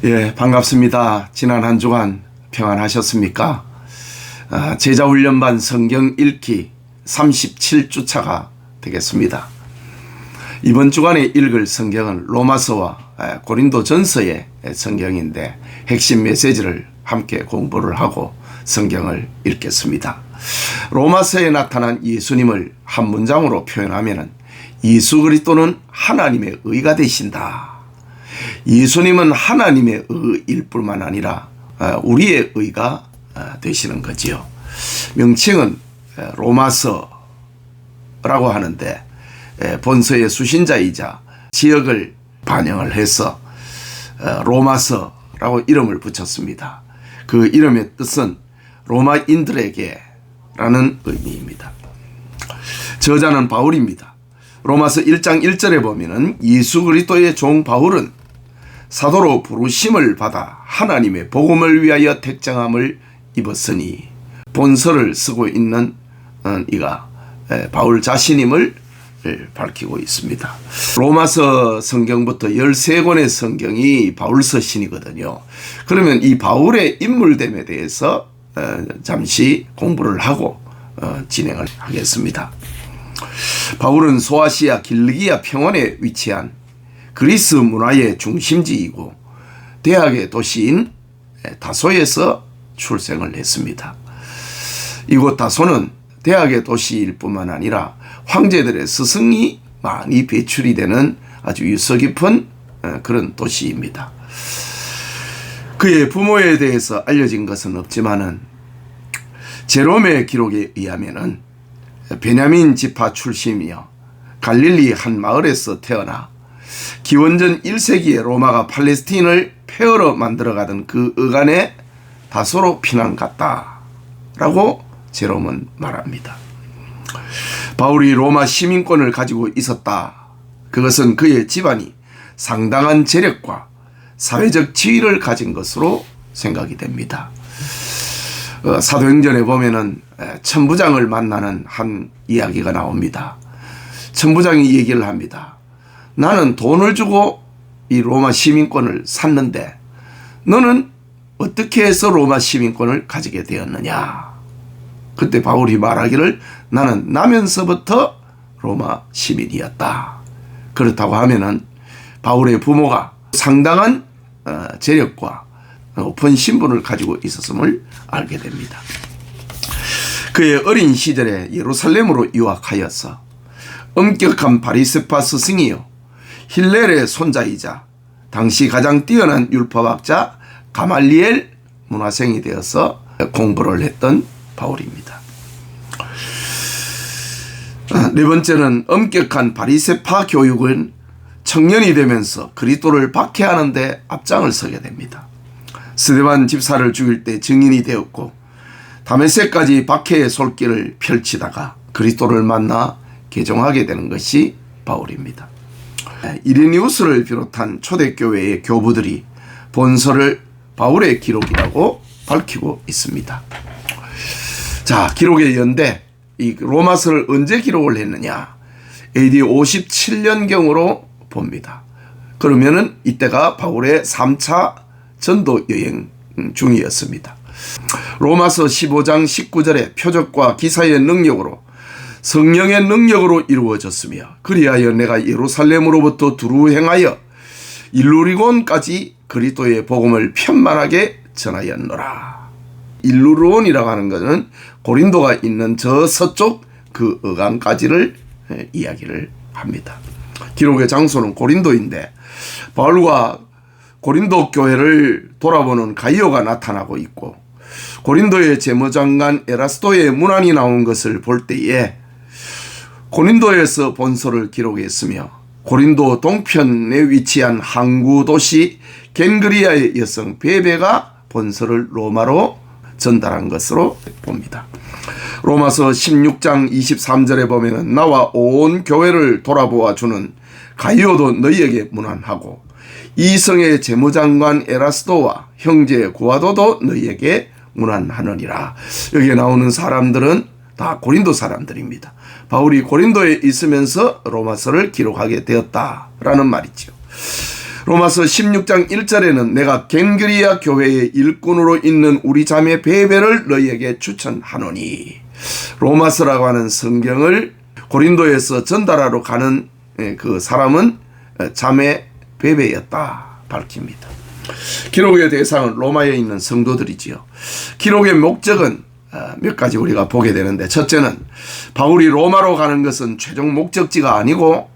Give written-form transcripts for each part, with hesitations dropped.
예, 반갑습니다. 지난 한 주간 평안하셨습니까? 제자훈련반 성경 읽기 37주차가 되겠습니다. 이번 주간에 읽을 성경은 로마서와 고린도전서의 성경인데 핵심 메시지를 함께 공부를 하고 성경을 읽겠습니다. 로마서에 나타난 예수님을 한 문장으로 표현하면 예수 그리스도는 하나님의 의가 되신다. 예수님은 하나님의 의일 뿐만 아니라 우리의 의가 되시는 거지요. 명칭은 로마서라고 하는데 본서의 수신자이자 지역을 반영을 해서 로마서라고 이름을 붙였습니다. 그 이름의 뜻은 로마인들에게 라는 의미입니다. 저자는 바울입니다. 로마서 1장 1절에 보면은 예수 그리스도의 종 바울은 사도로 부르심을 받아 하나님의 복음을 위하여 택정함을 입었으니, 본서를 쓰고 있는 이가 바울 자신임을 밝히고 있습니다. 로마서 성경부터 13권의 성경이 바울서신이거든요. 그러면 이 바울의 인물됨에 대해서 잠시 공부를 하고 진행을 하겠습니다. 바울은 소아시아 길리기아 평원에 위치한 그리스 문화의 중심지이고 대학의 도시인 다소에서 출생을 했습니다. 이곳 다소는 대학의 도시일 뿐만 아니라 황제들의 스승이 많이 배출이 되는 아주 유서 깊은 그런 도시입니다. 그의 부모에 대해서 알려진 것은 없지만은 제롬의 기록에 의하면은 베냐민 지파 출신이며 갈릴리 한 마을에서 태어나 기원전 1세기에 로마가 팔레스틴을 폐허로 만들어가던 그 어간에 다소로 피난 갔다라고 제롬은 말합니다. 바울이 로마 시민권을 가지고 있었다. 그것은 그의 집안이 상당한 재력과 사회적 지위를 가진 것으로 생각이 됩니다. 사도행전에 보면은 천부장을 만나는 한 이야기가 나옵니다. 천부장이 얘기를 합니다. 나는 돈을 주고 이 로마 시민권을 샀는데 너는 어떻게 해서 로마 시민권을 가지게 되었느냐. 그때 바울이 말하기를 나는 나면서부터 로마 시민이었다. 그렇다고 하면은 바울의 부모가 상당한 재력과 높은 신분을 가지고 있었음을 알게 됩니다. 그의 어린 시절에 예루살렘으로 유학하여서 엄격한 바리새파 스승이요 힐렐의 손자이자 당시 가장 뛰어난 율법학자 가말리엘 문화생이 되어서 공부를 했던 바울입니다. 네 번째는 엄격한 바리새파 교육은 청년이 되면서 그리스도를 박해하는 데 앞장을 서게 됩니다. 스데반 집사를 죽일 때 증인이 되었고 다메섹까지 박해의 솔길을 펼치다가 그리스도를 만나 개종하게 되는 것이 바울입니다. 이레니우스를 비롯한 초대교회의 교부들이 본서를 바울의 기록이라고 밝히고 있습니다. 자, 기록의 연대, 이 로마서를 언제 기록을 했느냐? AD 57년경으로 봅니다. 그러면은 이때가 바울의 3차 전도 여행 중이었습니다. 로마서 15장 19절에 표적과 기사의 능력으로 성령의 능력으로 이루어졌으며 그리하여 내가 예루살렘으로부터 두루 행하여 일루리곤까지 그리스도의 복음을 편만하게 전하였노라. 일루리곤이라고 하는 것은 고린도가 있는 저 서쪽 그 어간까지를 이야기를 합니다. 기록의 장소는 고린도인데 바울과 고린도 교회를 돌아보는 가이오가 나타나고 있고 고린도의 재무장관 에라스도의 문안이 나온 것을 볼 때에 고린도에서 본서를 기록했으며 고린도 동편에 위치한 항구 도시 겐그리아의 여성 베베가 본서를 로마로 전달한 것으로 봅니다. 로마서 16장 23절에 보면 나와 온 교회를 돌아보아 주는 가이오도 너희에게 문안하고 이 성의 재무장관 에라스도와 형제 구아도도 너희에게 문안하느니라. 여기에 나오는 사람들은 다 고린도 사람들입니다. 바울이 고린도에 있으면서 로마서를 기록하게 되었다라는 말이죠. 로마서 16장 1절에는 내가 갱그리아 교회의 일꾼으로 있는 우리 자매 베베를 너희에게 추천하노니, 로마서라고 하는 성경을 고린도에서 전달하러 가는 그 사람은 자매 베베였다 밝힙니다. 기록의 대상은 로마에 있는 성도들이지요. 기록의 목적은 몇 가지 우리가 보게 되는데, 첫째는 바울이 로마로 가는 것은 최종 목적지가 아니고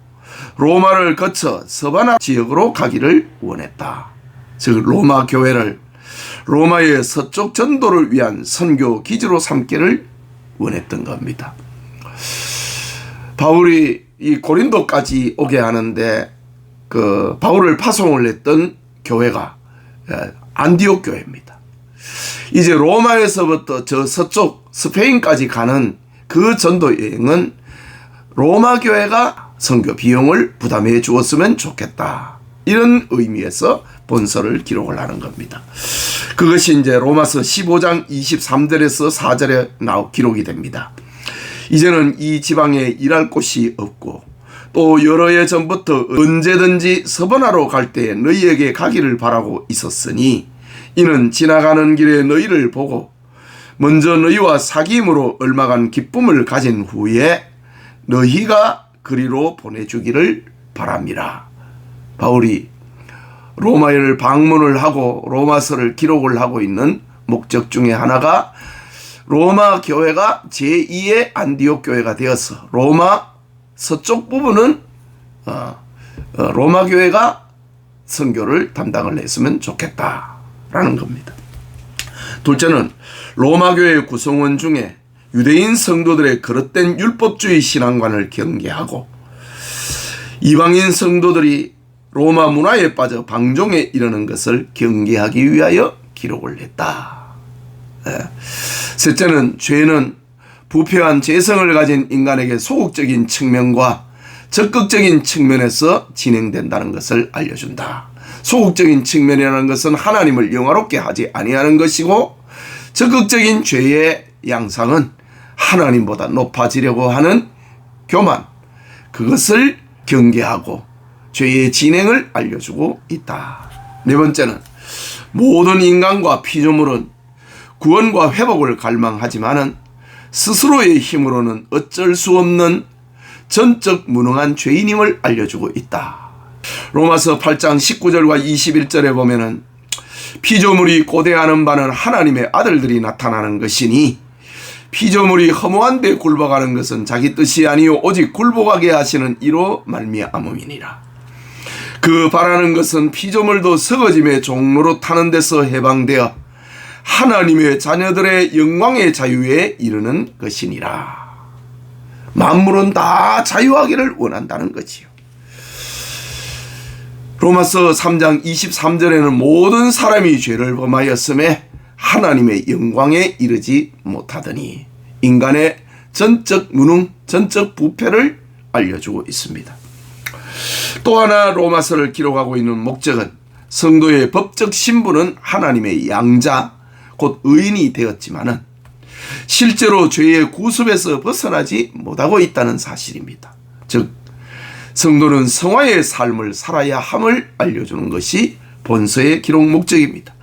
로마를 거쳐 서바나 지역으로 가기를 원했다. 즉 로마 교회를 로마의 서쪽 전도를 위한 선교 기지로 삼기를 원했던 겁니다. 바울이 이 고린도까지 오게 하는데 그 바울을 파송을 했던 교회가 안디옥 교회입니다. 이제 로마에서부터 저 서쪽 스페인까지 가는 그 전도 여행은 로마 교회가 선교 비용을 부담해 주었으면 좋겠다, 이런 의미에서 본서를 기록을 하는 겁니다. 그것이 이제 로마서 15장 23절에서 4절에 기록이 됩니다. 이제는 이 지방에 일할 곳이 없고 또 여러 해 전부터 언제든지 서바나로 갈 때 너희에게 가기를 바라고 있었으니, 이는 지나가는 길에 너희를 보고 먼저 너희와 사귐으로 얼마간 기쁨을 가진 후에 너희가 그리로 보내주기를 바랍니다. 바울이 로마를 방문을 하고 로마서를 기록을 하고 있는 목적 중에 하나가 로마 교회가 제2의 안디옥 교회가 되어서 로마 서쪽 부분은 로마 교회가 선교를 담당을 했으면 좋겠다라는 겁니다. 둘째는 로마 교회의 구성원 중에 유대인 성도들의 그릇된 율법주의 신앙관을 경계하고 이방인 성도들이 로마 문화에 빠져 방종에 이르는 것을 경계하기 위하여 기록을 했다. 셋째는 죄는 부패한 죄성을 가진 인간에게 소극적인 측면과 적극적인 측면에서 진행된다는 것을 알려준다. 소극적인 측면이라는 것은 하나님을 영화롭게 하지 아니하는 것이고, 적극적인 죄의 양상은 하나님보다 높아지려고 하는 교만, 그것을 경계하고 죄의 진행을 알려주고 있다. 네 번째는 모든 인간과 피조물은 구원과 회복을 갈망하지만은 스스로의 힘으로는 어쩔 수 없는 전적 무능한 죄인임을 알려주고 있다. 로마서 8장 19절과 21절에 보면은 피조물이 고대하는 바는 하나님의 아들들이 나타나는 것이니, 피조물이 허무한 데 굴복하는 것은 자기 뜻이 아니요 오직 굴복하게 하시는 이로 말미암음이니라. 그 바라는 것은 피조물도 썩어짐의 종로로 타는 데서 해방되어 하나님의 자녀들의 영광의 자유에 이르는 것이니라. 만물은 다 자유하기를 원한다는 것이요. 로마서 3장 23절에는 모든 사람이 죄를 범하였음에 하나님의 영광에 이르지 못하더니, 인간의 전적 무능, 전적 부패를 알려주고 있습니다. 또 하나 로마서를 기록하고 있는 목적은 성도의 법적 신분은 하나님의 양자, 곧 의인이 되었지만은 실제로 죄의 구습에서 벗어나지 못하고 있다는 사실입니다. 즉 성도는 성화의 삶을 살아야 함을 알려주는 것이 본서의 기록 목적입니다.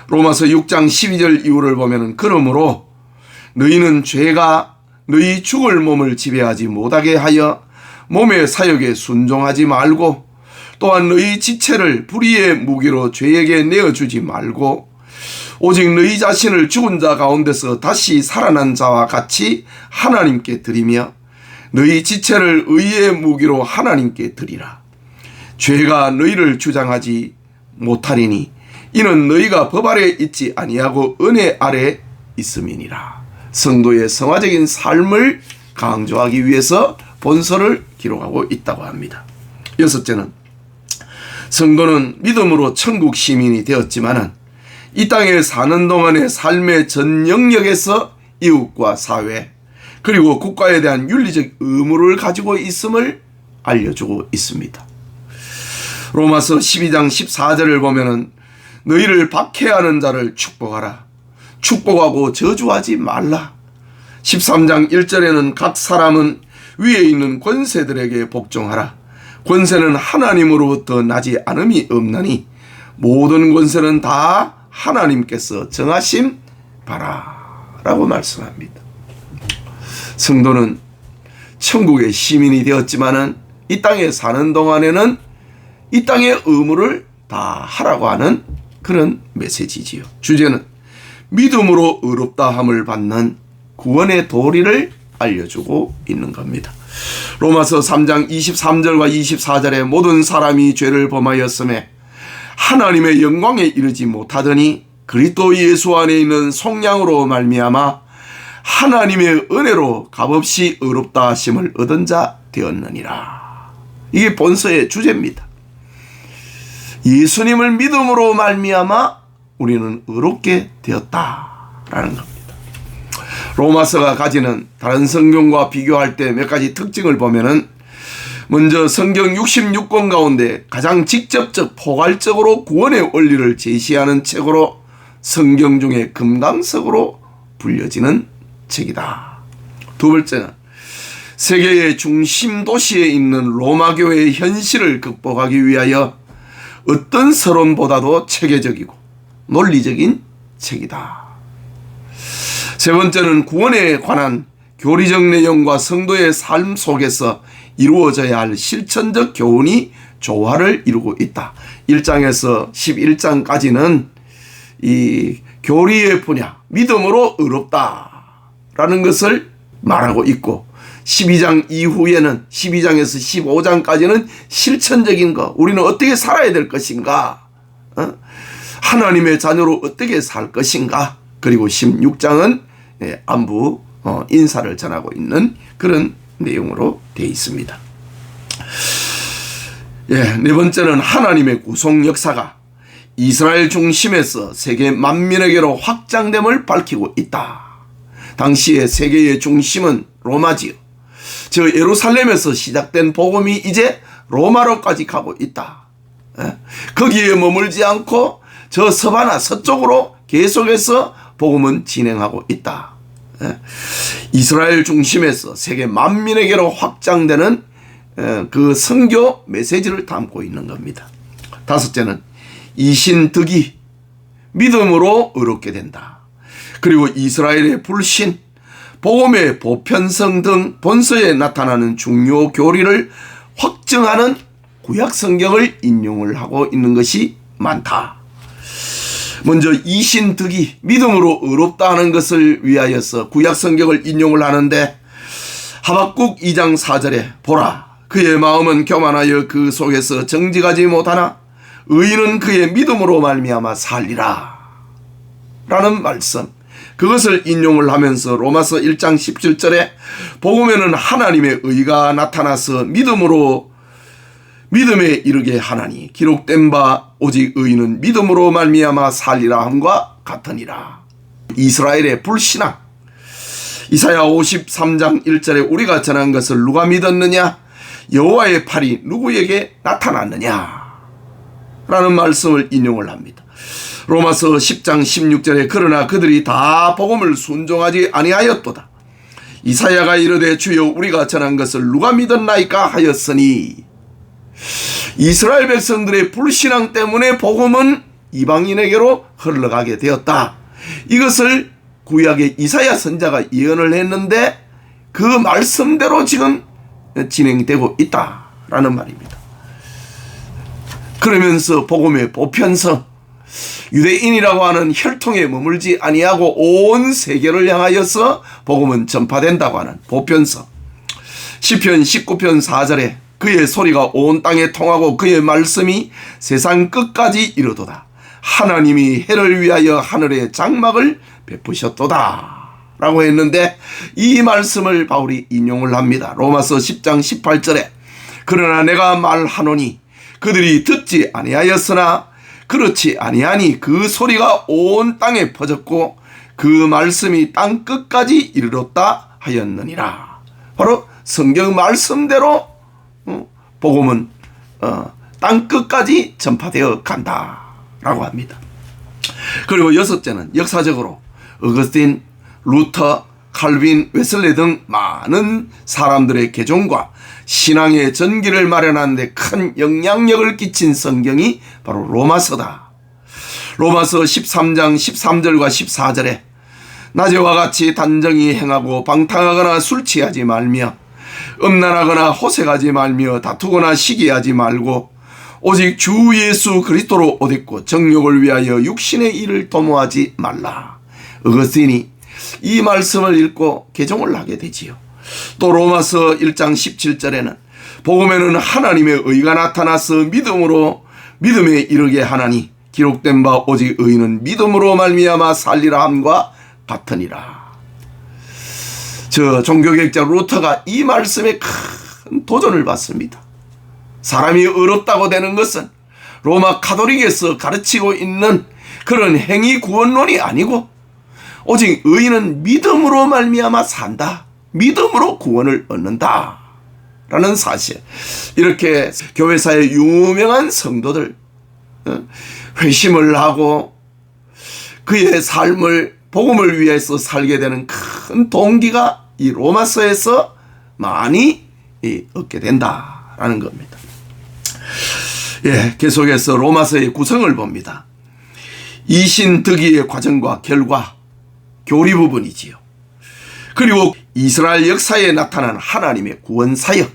로마서 6장 12절 이후를 보면, 그러므로 너희는 죄가 너희 죽을 몸을 지배하지 못하게 하여 몸의 사욕에 순종하지 말고, 또한 너희 지체를 불의의 무기로 죄에게 내어주지 말고, 오직 너희 자신을 죽은 자 가운데서 다시 살아난 자와 같이 하나님께 드리며 너희 지체를 의의 무기로 하나님께 드리라. 죄가 너희를 주장하지 못하리니 이는 너희가 법 아래 있지 아니하고 은혜 아래 있음이니라. 성도의 성화적인 삶을 강조하기 위해서 본서를 기록하고 있다고 합니다. 여섯째는 성도는 믿음으로 천국 시민이 되었지만은 이 땅에 사는 동안의 삶의 전 영역에서 이웃과 사회 그리고 국가에 대한 윤리적 의무를 가지고 있음을 알려주고 있습니다. 로마서 12장 14절을 보면은 너희를 박해하는 자를 축복하라. 축복하고 저주하지 말라. 13장 1절에는 각 사람은 위에 있는 권세들에게 복종하라. 권세는 하나님으로부터 나지 않음이 없나니 모든 권세는 다 하나님께서 정하심 바라 라고 말씀합니다. 성도는 천국의 시민이 되었지만은 이 땅에 사는 동안에는 이 땅의 의무를 다 하라고 하는 그런 메시지지요. 주제는 믿음으로 의롭다 함을 받는 구원의 도리를 알려주고 있는 겁니다. 로마서 3장 23절과 24절에 모든 사람이 죄를 범하였음에 하나님의 영광에 이르지 못하더니 그리스도 예수 안에 있는 속량으로 말미암아 하나님의 은혜로 값없이 의롭다 하심을 얻은 자 되었느니라. 이게 본서의 주제입니다. 예수님을 믿음으로 말미암아 우리는 의롭게 되었다라는 겁니다. 로마서가 가지는 다른 성경과 비교할 때 몇 가지 특징을 보면은 먼저 성경 66권 가운데 가장 직접적 포괄적으로 구원의 원리를 제시하는 책으로 성경 중에 금강석으로 불려지는 책이다. 두 번째는 세계의 중심 도시에 있는 로마 교회의 현실을 극복하기 위하여 어떤 서론보다도 체계적이고 논리적인 책이다. 세 번째는 구원에 관한 교리적 내용과 성도의 삶 속에서 이루어져야 할 실천적 교훈이 조화를 이루고 있다. 1장에서 11장까지는 이 교리의 분야, 믿음으로 의롭다라는 것을 말하고 있고 12장 이후에는 12장에서 15장까지는 실천적인 것, 우리는 어떻게 살아야 될 것인가, 하나님의 자녀로 어떻게 살 것인가, 그리고 16장은 안부 인사를 전하고 있는 그런 내용으로 되어 있습니다. 네 번째는 하나님의 구속 역사가 이스라엘 중심에서 세계 만민에게로 확장됨을 밝히고 있다. 당시의 세계의 중심은 로마지요. 저 예루살렘에서 시작된 복음이 이제 로마로까지 가고 있다. 거기에 머물지 않고 저 서바나 서쪽으로 계속해서 복음은 진행하고 있다. 이스라엘 중심에서 세계 만민에게로 확장되는 그 선교 메시지를 담고 있는 겁니다. 다섯째는 이신득이 믿음으로 의롭게 된다. 그리고 이스라엘의 불신, 복음의 보편성 등 본서에 나타나는 중요 교리를 확증하는 구약 성경을 인용을 하고 있는 것이 많다. 먼저 이신득이 믿음으로 의롭다 하는 것을 위하여서 구약 성경을 인용을 하는데 하박국 2장 4절에 보라 그의 마음은 교만하여 그 속에서 정직하지 못하나 의인은 그의 믿음으로 말미암아 살리라 라는 말씀, 그것을 인용을 하면서 로마서 1장 17절에 복음에는 하나님의 의가 나타나서 믿음에 이르게 하나니 기록된 바 오직 의인은 믿음으로 말미암아 살리라 함과 같으니라. 이스라엘의 불신앙, 이사야 53장 1절에 우리가 전한 것을 누가 믿었느냐, 여호와의 팔이 누구에게 나타났느냐 라는 말씀을 인용을 합니다. 로마서 10장 16절에 그러나 그들이 다 복음을 순종하지 아니하였도다. 이사야가 이르되 주여 우리가 전한 것을 누가 믿었나이까 하였으니, 이스라엘 백성들의 불신앙 때문에 복음은 이방인에게로 흘러가게 되었다. 이것을 구약의 이사야 선자가 예언을 했는데 그 말씀대로 지금 진행되고 있다라는 말입니다. 그러면서 복음의 보편성, 유대인이라고 하는 혈통에 머물지 아니하고 온 세계를 향하여서 복음은 전파된다고 하는 보편성, 시편 19편 4절에 그의 소리가 온 땅에 통하고 그의 말씀이 세상 끝까지 이르도다. 하나님이 해를 위하여 하늘에 장막을 베푸셨도다 라고 했는데 이 말씀을 바울이 인용을 합니다. 로마서 10장 18절에 그러나 내가 말하노니 그들이 듣지 아니하였으나 그렇지 아니하니 그 소리가 온 땅에 퍼졌고 그 말씀이 땅 끝까지 이르렀다 하였느니라. 바로 성경 말씀대로 복음은 땅 끝까지 전파되어 간다라고 합니다. 그리고 여섯째는 역사적으로 어거스틴, 루터, 칼빈, 웨슬레 등 많은 사람들의 개종과 신앙의 전기를 마련하는 데 큰 영향력을 끼친 성경이 바로 로마서다. 로마서 13장 13절과 14절에 낮에와 같이 단정히 행하고 방탕하거나 술 취하지 말며 음란하거나 호색하지 말며 다투거나 시기하지 말고 오직 주 예수 그리스도로 옷 입고 정욕을 위하여 육신의 일을 도모하지 말라. 어거스틴이 이 말씀을 읽고 개종을 하게 되지요. 또 로마서 1장 17절에는 복음에는 하나님의 의가 나타나서 믿음에 이르게 하나니 기록된 바 오직 의인은 믿음으로 말미암아 살리라 함과 같으니라. 저 종교개혁자 루터가 이 말씀에 큰 도전을 받습니다. 사람이 의롭다고 되는 것은 로마 가톨릭에서 가르치고 있는 그런 행위 구원론이 아니고 오직 의인은 믿음으로 말미암아 산다. 믿음으로 구원을 얻는다. 라는 사실. 이렇게 교회사의 유명한 성도들 회심을 하고 그의 삶을 복음을 위해서 살게 되는 큰 동기가 이 로마서에서 많이 얻게 된다라는 겁니다. 계속해서 로마서의 구성을 봅니다. 이신득의의 과정과 결과, 교리 부분이지요. 그리고 이스라엘 역사에 나타난 하나님의 구원 사역.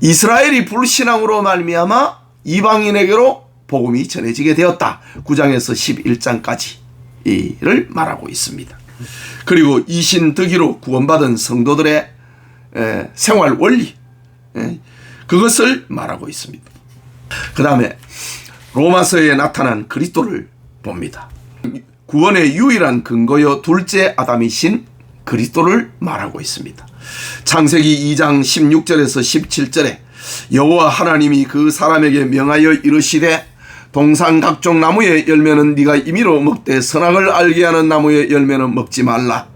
이스라엘이 불신앙으로 말미암아 이방인에게로 복음이 전해지게 되었다. 9장에서 11장까지를 말하고 있습니다. 그리고 이신득의로 구원받은 성도들의 생활 원리, 그것을 말하고 있습니다. 그 다음에 로마서에 나타난 그리스도를 봅니다. 구원의 유일한 근거요 둘째 아담이신 그리스도를 말하고 있습니다. 창세기 2장 16절에서 17절에 여호와 하나님이 그 사람에게 명하여 이르시되 동산 각종 나무의 열매는 네가 임의로 먹되 선악을 알게 하는 나무의 열매는 먹지 말라.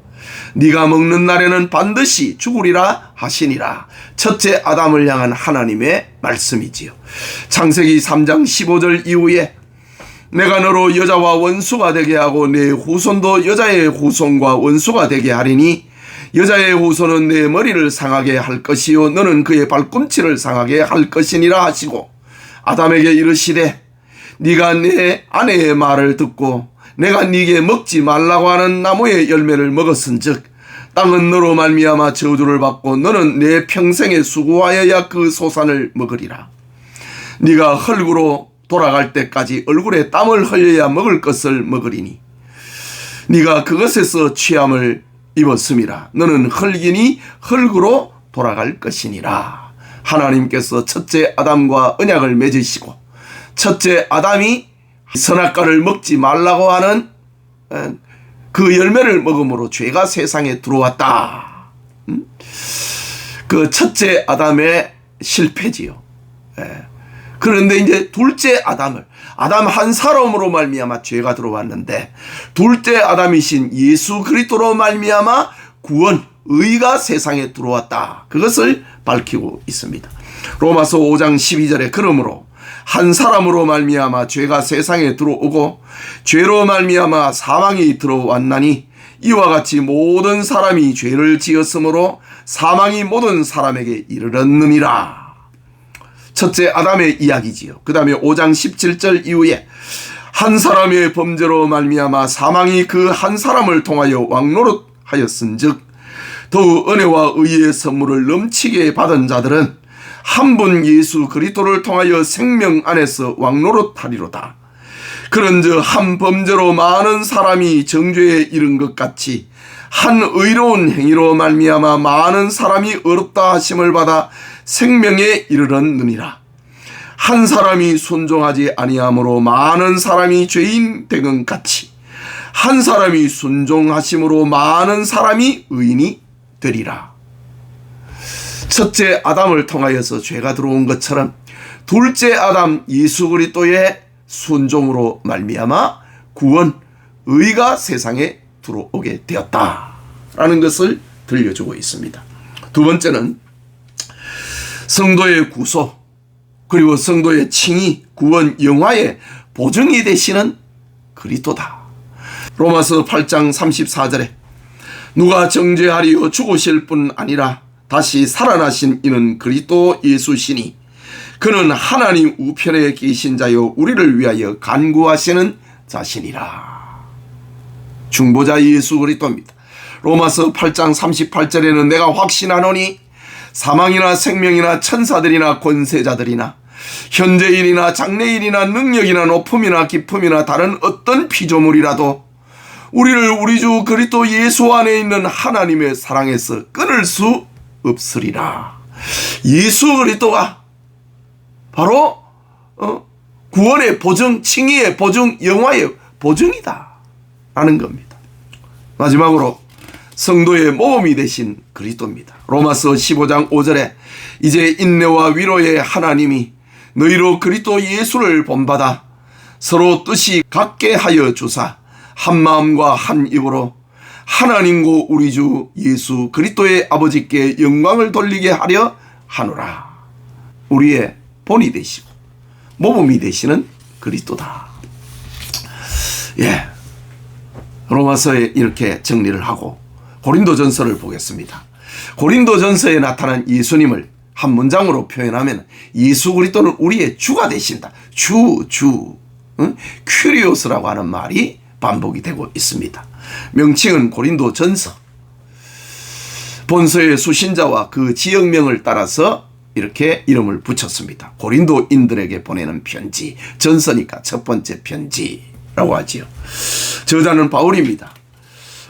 네가 먹는 날에는 반드시 죽으리라 하시니라. 첫째 아담을 향한 하나님의 말씀이지요. 창세기 3장 15절 이후에 내가 너로 여자와 원수가 되게 하고 내 후손도 여자의 후손과 원수가 되게 하리니 여자의 후손은 내 머리를 상하게 할 것이요 너는 그의 발꿈치를 상하게 할 것이니라 하시고 아담에게 이르시되 네가 내 아내의 말을 듣고 내가 네게 먹지 말라고 하는 나무의 열매를 먹었은즉 땅은 너로 말미암아 저주를 받고 너는 내 평생에 수고하여야 그 소산을 먹으리라. 네가 흙으로 돌아갈 때까지 얼굴에 땀을 흘려야 먹을 것을 먹으리니 네가 그것에서 취함을 입었음이라. 너는 흙이니 흙으로 돌아갈 것이니라. 하나님께서 첫째 아담과 언약을 맺으시고 첫째 아담이 선악과를 먹지 말라고 하는 그 열매를 먹음으로 죄가 세상에 들어왔다. 그 첫째 아담의 실패지요. 그런데 이제 둘째 아담 한 사람으로 말미암아 죄가 들어왔는데 둘째 아담이신 예수 그리스도로 말미암아 구원, 의가 세상에 들어왔다. 그것을 밝히고 있습니다. 로마서 5장 12절에 그러므로 한 사람으로 말미암아 죄가 세상에 들어오고 죄로 말미암아 사망이 들어왔나니 이와 같이 모든 사람이 죄를 지었으므로 사망이 모든 사람에게 이르렀느니라. 첫째 아담의 이야기지요. 그 다음에 5장 17절 이후에 한 사람의 범죄로 말미암아 사망이 그 한 사람을 통하여 왕노릇하였은즉 더욱 은혜와 의의 선물을 넘치게 받은 자들은 한 분 예수 그리스도를 통하여 생명 안에서 왕노릇하리로다. 그런즉 한 범죄로 많은 사람이 정죄에 이른 것 같이 한 의로운 행위로 말미암아 많은 사람이 의롭다 하심을 받아 생명에 이르렀느니라. 한 사람이 순종하지 아니함으로 많은 사람이 죄인 된 것 같이 한 사람이 순종하심으로 많은 사람이 의인이 되리라. 첫째 아담을 통하여서 죄가 들어온 것처럼 둘째 아담 예수 그리스도의 순종으로 말미암아 구원, 의가 세상에 들어오게 되었다라는 것을 들려주고 있습니다. 두 번째는 성도의 구소 그리고 성도의 칭의, 구원, 영화의 보증이 되시는 그리스도다. 로마서 8장 34절에 누가 정죄하리요 죽으실 뿐 아니라 다시 살아나신 이는 그리스도 예수시니 그는 하나님 우편에 계신 자요 우리를 위하여 간구하시는 자신이라. 중보자 예수 그리스도입니다. 로마서 8장 38절에는 내가 확신하노니 사망이나 생명이나 천사들이나 권세자들이나 현재일이나 장래일이나 능력이나 높음이나 깊음이나 다른 어떤 피조물이라도 우리를 우리 주 그리스도 예수 안에 있는 하나님의 사랑에서 끊을 수 없으리라. 예수 그리스도가 바로 구원의 보증, 칭의의 보증, 영화의 보증이다 라는 겁니다. 마지막으로 성도의 모범이 되신 그리스도입니다. 로마서 15장 5절에 이제 인내와 위로의 하나님이 너희로 그리스도 예수를 본받아 서로 뜻이 같게 하여 주사 한 마음과 한 입으로 하나님과 우리 주 예수 그리스도의 아버지께 영광을 돌리게 하려 하노라. 우리의 본이 되시고 모범이 되시는 그리스도다. 예, 로마서에 이렇게 정리를 하고 고린도전서를 보겠습니다. 고린도전서에 나타난 예수님을 한 문장으로 표현하면 예수 그리스도는 우리의 주가 되신다. 큐리오스라고 하는 말이 반복이 되고 있습니다. 명칭은 고린도전서. 본서의 수신자와 그 지역명을 따라서 이렇게 이름을 붙였습니다. 고린도인들에게 보내는 편지, 전서니까 첫 번째 편지라고 하지요. 저자는 바울입니다.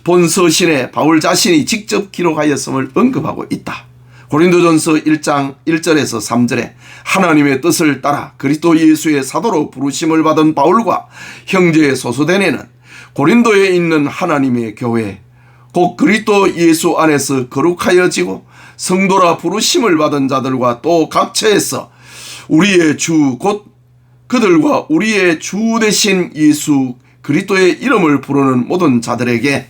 본서신에 바울 자신이 직접 기록하였음을 언급하고 있다. 고린도전서 1장 1절에서 3절에 하나님의 뜻을 따라 그리스도 예수의 사도로 부르심을 받은 바울과 형제의 소수대네는 고린도에 있는 하나님의 교회 곧 그리스도 예수 안에서 거룩하여지고 성도라 부르심을 받은 자들과 또 각처에서 우리의 주 곧 그들과 우리의 주 되신 예수 그리스도의 이름을 부르는 모든 자들에게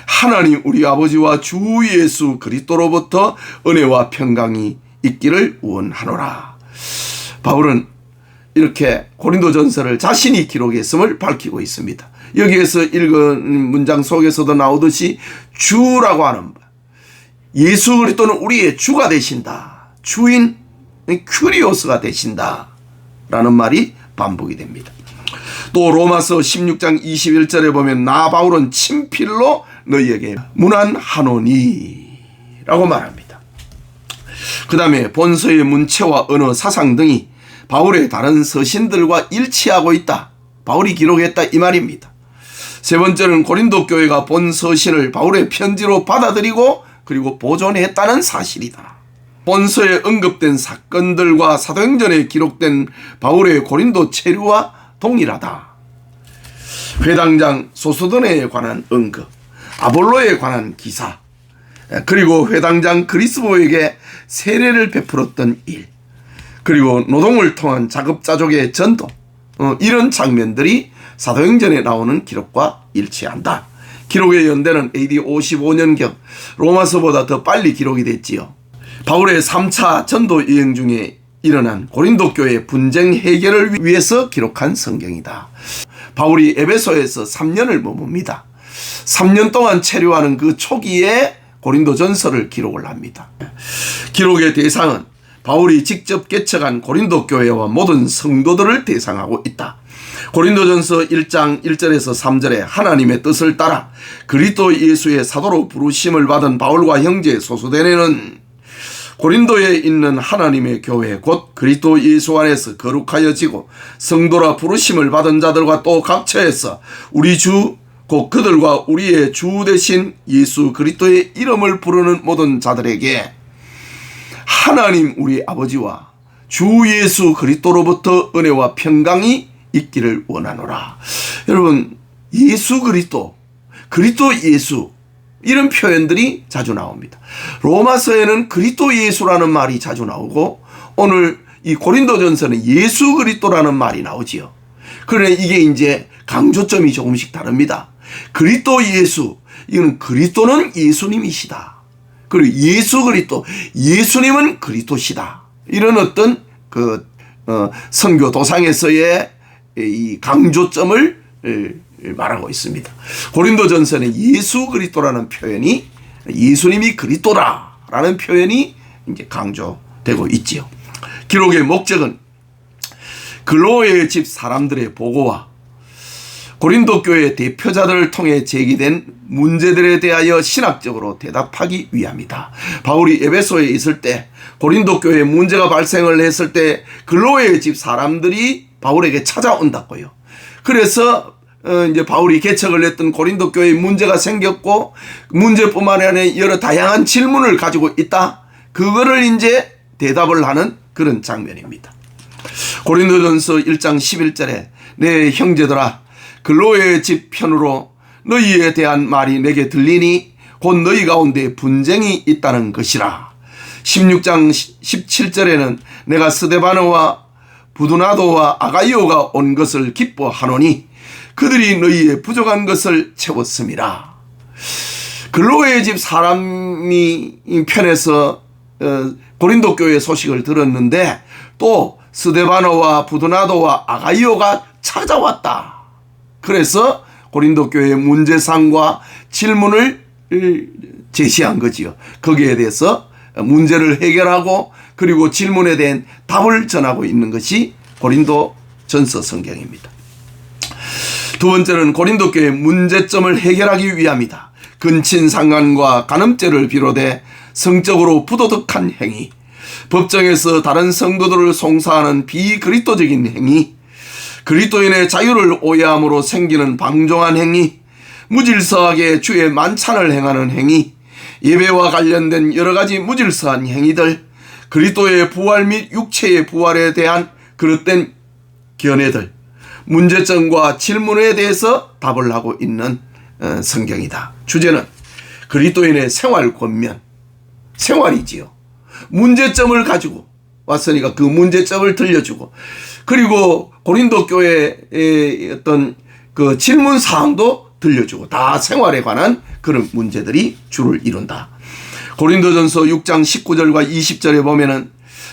하나님 우리 아버지와 주 예수 그리스도로부터 은혜와 평강이 있기를 원하노라. 바울은 이렇게 고린도전서를 자신이 기록했음을 밝히고 있습니다. 여기에서 읽은 문장 속에서도 나오듯이 주라고 하는 바, 예수 그리스도는 우리의 주가 되신다. 주인 큐리오스가 되신다 라는 말이 반복이 됩니다. 또 로마서 16장 21절에 보면 나 바울은 친필로 너희에게 문안하노니 라고 말합니다. 그 다음에 본서의 문체와 언어 사상 등이 바울의 다른 서신들과 일치하고 있다. 바울이 기록했다 이 말입니다. 세 번째는 고린도 교회가 본 서신을 바울의 편지로 받아들이고 그리고 보존했다는 사실이다. 본서에 언급된 사건들과 사도행전에 기록된 바울의 고린도 체류와 동일하다. 회당장 소소도네에 관한 언급, 아볼로에 관한 기사, 그리고 회당장 그리스보에게 세례를 베풀었던 일, 그리고 노동을 통한 자급자족의 전도, 이런 장면들이 사도행전에 나오는 기록과 일치한다. 기록의 연대는 AD 55년경 로마서보다 더 빨리 기록이 됐지요. 바울의 3차 전도 여행 중에 일어난 고린도 교회 분쟁 해결을 위해서 기록한 성경이다. 바울이 에베소에서 3년을 머뭅니다. 3년 동안 체류하는 그 초기에 고린도전서를 기록을 합니다. 기록의 대상은 바울이 직접 개척한 고린도 교회와 모든 성도들을 대상하고 있다. 고린도전서 1장 1절에서 3절에 하나님의 뜻을 따라 그리스도 예수의 사도로 부르심을 받은 바울과 형제 소수대네는 고린도에 있는 하나님의 교회 곧 그리스도 예수 안에서 거룩하여지고 성도라 부르심을 받은 자들과 또 각처에서 우리 주 곧 그들과 우리의 주 되신 예수 그리스도의 이름을 부르는 모든 자들에게 하나님 우리 아버지와 주 예수 그리스도로부터 은혜와 평강이 있기를 원하노라. 여러분, 예수 그리스도, 그리스도 예수 이런 표현들이 자주 나옵니다. 로마서에는 그리스도 예수라는 말이 자주 나오고 오늘 이 고린도전서는 예수 그리스도라는 말이 나오지요. 그러나 이게 이제 강조점이 조금씩 다릅니다. 그리스도 예수, 이거는 그리스도는 예수님이시다. 그리고 예수 그리스도, 예수님은 그리스도시다. 이런 어떤 선교 도상에서의 이 강조점을 말하고 있습니다. 고린도전서는 예수 그리스도라는 표현이 예수님이 그리스도라 라는 표현이 이제 강조되고 있지요. 기록의 목적은 글로의 집 사람들의 보고와 고린도 교회 대표자들을 통해 제기된 문제들에 대하여 신학적으로 대답하기 위함이다. 바울이 에베소에 있을 때 고린도 교회에 문제가 발생을 했을 때 글로의 집 사람들이 바울에게 찾아온다고요. 그래서 이제 바울이 개척을 했던 고린도 교회에 문제가 생겼고 문제뿐만 아니라 여러 다양한 질문을 가지고 있다. 그거를 이제 대답을 하는 그런 장면입니다. 고린도전서 1장 11절에 내 형제들아 글로의 집 편으로 너희에 대한 말이 내게 들리니 곧 너희 가운데 분쟁이 있다는 것이라. 16장 17절에는 내가 스데바노와 부두나도와 아가이오가 온 것을 기뻐하노니 그들이 너희의 부족한 것을 채웠음이라. 글로의 집 사람이 편에서 고린도 교회 소식을 들었는데 또 스데바노와 부두나도와 아가이오가 찾아왔다. 그래서 고린도 교회의 문제상과 질문을 제시한 거지요. 거기에 대해서 문제를 해결하고 그리고 질문에 대한 답을 전하고 있는 것이 고린도 전서 성경입니다. 두 번째는 고린도 교회의 문제점을 해결하기 위함이다. 근친상간과 간음죄를 비롯해 성적으로 부도덕한 행위, 법정에서 다른 성도들을 송사하는 비그리스도적인 행위, 그리스도인의 자유를 오해함으로 생기는 방종한 행위, 무질서하게 주의 만찬을 행하는 행위, 예배와 관련된 여러 가지 무질서한 행위들, 그리스도의 부활 및 육체의 부활에 대한 그릇된 견해들, 문제점과 질문에 대해서 답을 하고 있는 성경이다. 주제는 그리스도인의 생활 권면, 생활이지요. 문제점을 가지고 왔으니까 그 문제점을 들려주고 그리고 고린도 교회의 어떤 그 질문 사항도 들려주고 다 생활에 관한 그런 문제들이 주를 이룬다. 고린도전서 6장 19절과 20절에 보면은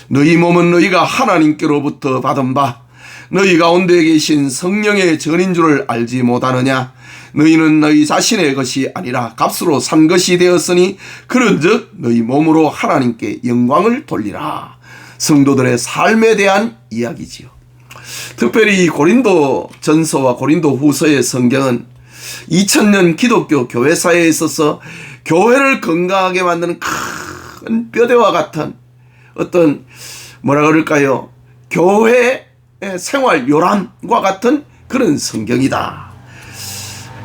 너희 몸은 너희가 하나님께로부터 받은 바 너희 가운데 계신 성령의 전인 줄을 알지 못하느냐. 너희는 너희 자신의 것이 아니라 값으로 산 것이 되었으니 그런즉 너희 몸으로 하나님께 영광을 돌리라. 성도들의 삶에 대한 이야기지요. 특별히 이 고린도 전서와 고린도 후서의 성경은 2000년 기독교 교회사에 있어서 교회를 건강하게 만드는 큰 뼈대와 같은 어떤 뭐라 그럴까요? 교회 생활 요람과 같은 그런 성경이다.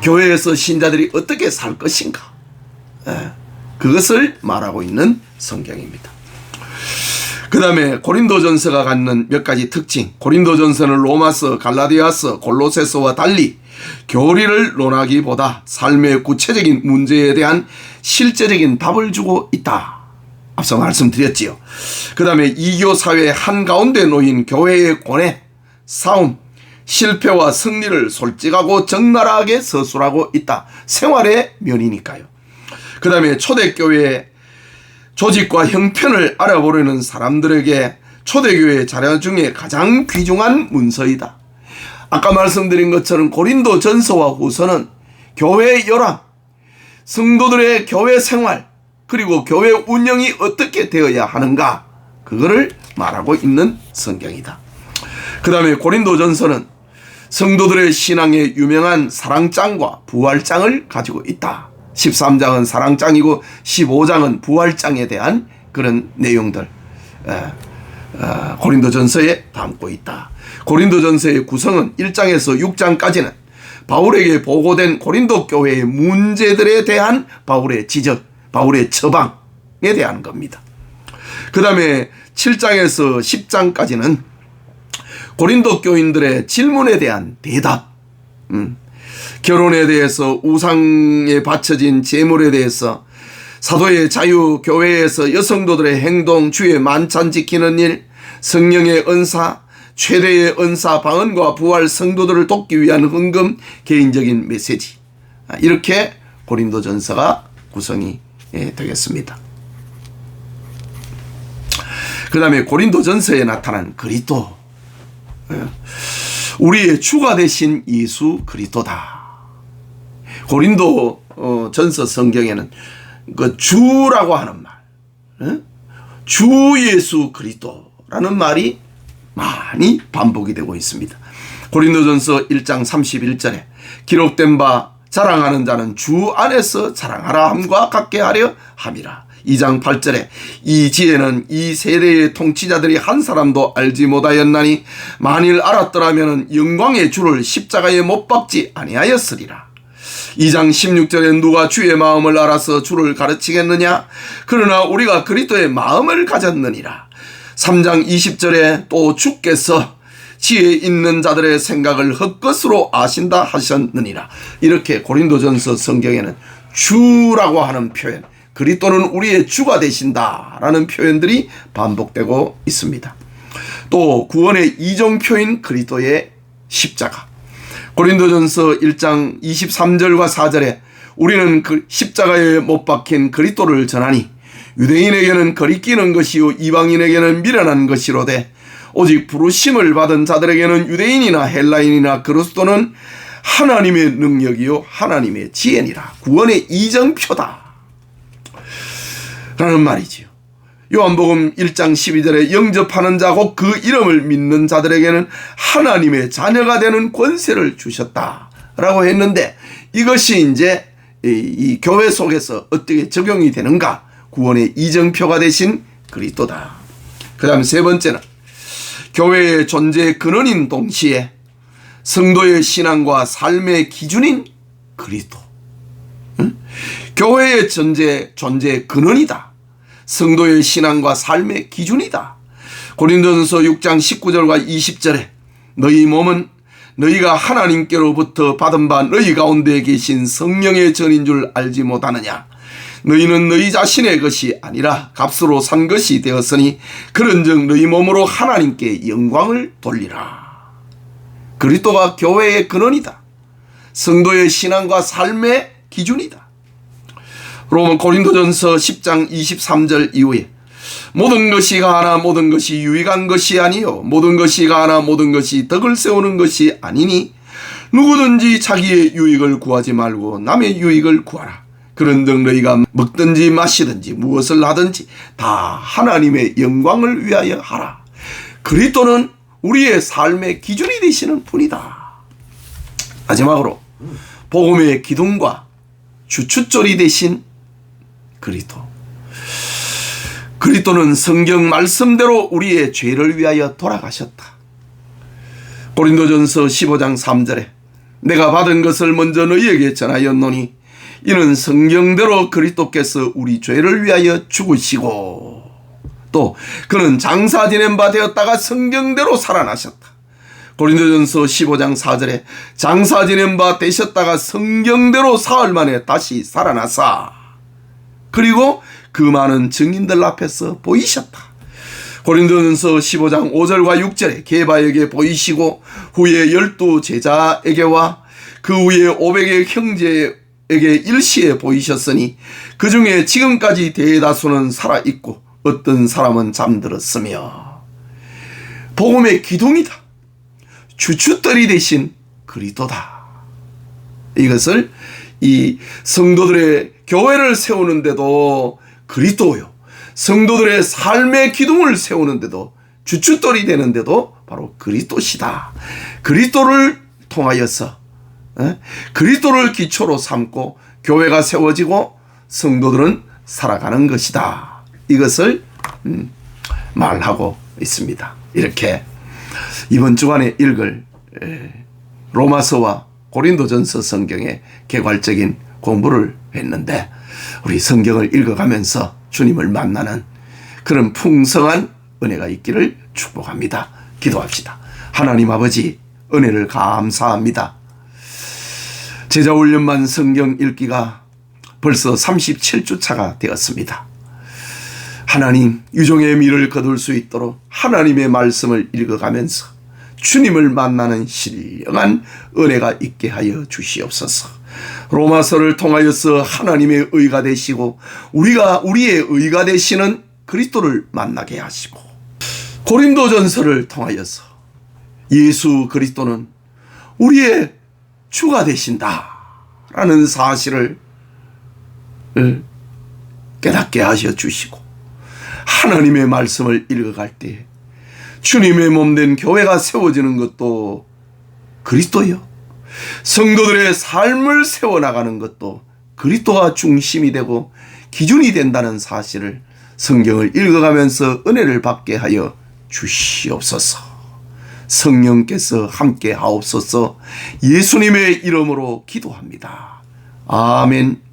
교회에서 신자들이 어떻게 살 것인가, 그것을 말하고 있는 성경입니다. 그 다음에 고린도전서가 갖는 몇 가지 특징. 고린도전서는 로마서, 갈라디아서, 골로새서와 달리 교리를 논하기보다 삶의 구체적인 문제에 대한 실제적인 답을 주고 있다. 앞서 말씀드렸지요. 그 다음에 이교 사회 한가운데 놓인 교회의 고뇌, 싸움, 실패와 승리를 솔직하고 적나라하게 서술하고 있다. 생활의 면이니까요. 그 다음에 초대교회의 조직과 형편을 알아보려는 사람들에게 초대교회 자료 중에 가장 귀중한 문서이다. 아까 말씀드린 것처럼 고린도 전서와 후서는 교회 열람, 성도들의 교회 생활, 그리고 교회 운영이 어떻게 되어야 하는가, 그거를 말하고 있는 성경이다. 그 다음에 고린도 전서는 성도들의 신앙의 유명한 사랑장과 부활장을 가지고 있다. 13장은 사랑장이고 15장은 부활장에 대한 그런 내용들 고린도전서에 담고 있다. 고린도전서의 구성은 1장에서 6장까지는 바울에게 보고된 고린도 교회의 문제들에 대한 바울의 지적, 바울의 처방에 대한 겁니다. 그 다음에 7장에서 10장까지는 고린도 교인들의 질문에 대한 대답, 결혼에 대해서, 우상에 바쳐진 제물에 대해서, 사도의 자유, 교회에서 여성도들의 행동, 주의 만찬 지키는 일, 성령의 은사, 최대의 은사, 방언과 부활, 성도들을 돕기 위한 헌금, 개인적인 메시지, 이렇게 고린도전서가 구성이 되겠습니다. 그 다음에 고린도전서에 나타난 그리스도, 우리의 주가 되신 예수 그리스도다. 고린도 전서 성경에는 그 주라고 하는 말, 주 예수 그리스도라는 말이 많이 반복이 되고 있습니다. 고린도전서 1장 31절에 기록된 바 자랑하는 자는 주 안에서 자랑하라 함과 같게 하려 함이라. 2장 8절에 이 지혜는 이 세대의 통치자들이 한 사람도 알지 못하였나니 만일 알았더라면 영광의 주를 십자가에 못 박지 아니하였으리라. 2장 16절에 누가 주의 마음을 알아서 주를 가르치겠느냐? 그러나 우리가 그리스도의 마음을 가졌느니라. 3장 20절에 또 주께서 지혜 있는 자들의 생각을 헛것으로 아신다 하셨느니라. 이렇게 고린도전서 성경에는 주라고 하는 표현, 그리스도는 우리의 주가 되신다라는 표현들이 반복되고 있습니다. 또 구원의 이정표인 그리스도의 십자가. 고린도전서 1장 23절과 4절에 우리는 그 십자가에 못 박힌 그리스도를 전하니 유대인에게는 거리끼는 것이요 이방인에게는 미련한 것이로되 오직 부르심을 받은 자들에게는 유대인이나 헬라인이나 그리스도는 하나님의 능력이요 하나님의 지혜니라. 구원의 이정표다 라는 말이지요. 요한복음 1장 12절에 영접하는 자 곧 그 이름을 믿는 자들에게는 하나님의 자녀가 되는 권세를 주셨다라고 했는데 이것이 이제 이 교회 속에서 어떻게 적용이 되는가? 구원의 이정표가 되신 그리스도다. 그 다음 세 번째는 교회의 존재의 근원인 동시에 성도의 신앙과 삶의 기준인 그리스도. 교회의 존재의 근원이다. 성도의 신앙과 삶의 기준이다. 고린도전서 6장 19절과 20절에 너희 몸은 너희가 하나님께로부터 받은 바 너희 가운데 계신 성령의 전인 줄 알지 못하느냐? 너희는 너희 자신의 것이 아니라 값으로 산 것이 되었으니 그런즉 너희 몸으로 하나님께 영광을 돌리라. 그리스도가 교회의 근원이다. 성도의 신앙과 삶의 기준이다. 고린도전서 10장 23절 이후에 모든 것이 가하나 모든 것이 유익한 것이 아니요 모든 것이 가하나 모든 것이 덕을 세우는 것이 아니니 누구든지 자기의 유익을 구하지 말고 남의 유익을 구하라. 그런즉 너희가 먹든지 마시든지 무엇을 하든지 다 하나님의 영광을 위하여 하라. 그리스도는 우리의 삶의 기준이 되시는 분이다. 마지막으로 복음의 기둥과 주춧돌이 되신 그리스도. 그리스도는 성경 말씀대로 우리의 죄를 위하여 돌아가셨다. 고린도전서 15장 3절에 내가 받은 것을 먼저 너희에게 전하였노니 이는 성경대로 그리스도께서 우리 죄를 위하여 죽으시고 또 그는 장사 지낸 바 되었다가 성경대로 살아나셨다. 고린도전서 15장 4절에 장사 지낸 바 되셨다가 성경대로 사흘 만에 다시 살아나사 그리고 그 많은 증인들 앞에서 보이셨다. 고린도전서 15장 5절과 6절에 게바에게 보이시고 후에 12 제자에게와 그 후에 500의 형제에게 일시에 보이셨으니 그 중에 지금까지 대다수는 살아있고 어떤 사람은 잠들었으며 복음의 기둥이다. 주춧돌이 되신 그리스도다. 이것을 이 성도들의 교회를 세우는데도 그리스도요. 성도들의 삶의 기둥을 세우는데도 주춧돌이 되는데도 바로 그리스도시다. 그리스도를 통하여서 그리스도를 기초로 삼고 교회가 세워지고 성도들은 살아가는 것이다. 이것을 말하고 있습니다. 이렇게 이번 주간에 읽을 로마서와 고린도전서 성경의 개괄적인 공부를 했는데 우리 성경을 읽어가면서 주님을 만나는 그런 풍성한 은혜가 있기를 축복합니다. 기도합시다. 하나님 아버지 은혜를 감사합니다. 제자훈련반 성경 읽기가 벌써 37주 차가 되었습니다. 하나님 유종의 미를 거둘 수 있도록 하나님의 말씀을 읽어가면서 주님을 만나는 신령한 은혜가 있게 하여 주시옵소서. 로마서를 통하여서 하나님의 의가 되시고 우리가 우리의 의가 되시는 그리스도를 만나게 하시고 고린도전서를 통하여서 예수 그리스도는 우리의 주가 되신다라는 사실을 깨닫게 하셔 주시고 하나님의 말씀을 읽어갈 때 주님의 몸된 교회가 세워지는 것도 그리스도요, 성도들의 삶을 세워나가는 것도 그리스도가 중심이 되고 기준이 된다는 사실을 성경을 읽어가면서 은혜를 받게 하여 주시옵소서. 성령께서 함께 하옵소서. 예수님의 이름으로 기도합니다. 아멘.